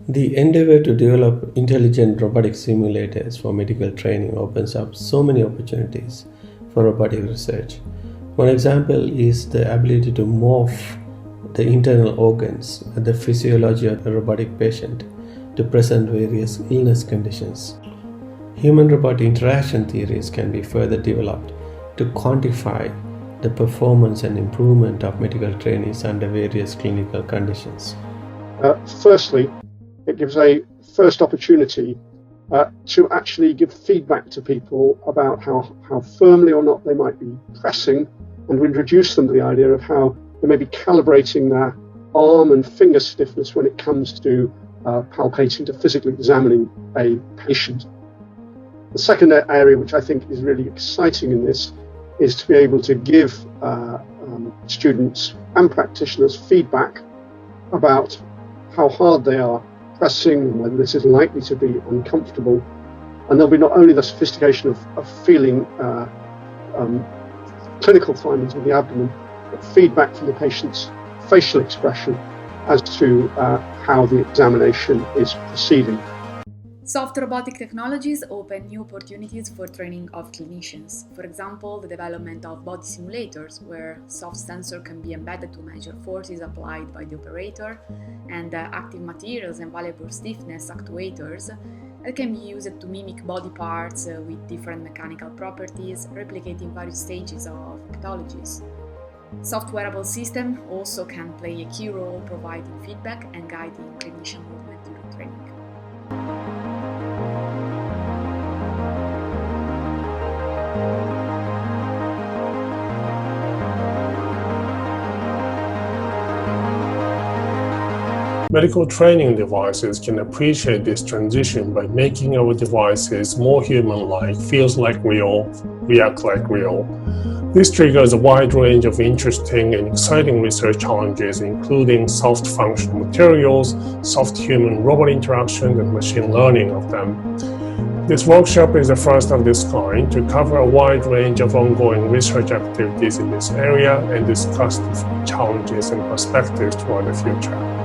The endeavor to develop intelligent robotic simulators for medical training opens up so many opportunities for robotic research. One example is the ability to morph the internal organs and the physiology of a robotic patient to present various illness conditions. Human-robot interaction theories can be further developed to quantify the performance and improvement of medical trainees under various clinical conditions. Firstly, it gives a first opportunity to actually give feedback to people about how firmly or not they might be pressing, and to introduce them to the idea of how they may be calibrating their arm and finger stiffness when it comes to palpating, to physically examining a patient. The second area, which I think is really exciting in this, is to be able to give students and practitioners feedback about how hard they are pressing and whether this is likely to be uncomfortable. And there'll be not only the sophistication of feeling clinical findings of the abdomen, but feedback from the patient's facial expression as to how the examination is proceeding. Soft robotic technologies open new opportunities for training of clinicians. For example, the development of body simulators, where soft sensor can be embedded to measure forces applied by the operator, and active materials and variable stiffness actuators that can be used to mimic body parts with different mechanical properties, replicating various stages of pathologies. Soft wearable system also can play a key role providing feedback and guiding clinician movement during training. Medical training devices can appreciate this transition by making our devices more human-like, feels like real, react like real. This triggers a wide range of interesting and exciting research challenges, including soft functional materials, soft human-robot interaction, and machine learning of them. This workshop is the first of this kind to cover a wide range of ongoing research activities in this area and discuss the challenges and perspectives toward the future.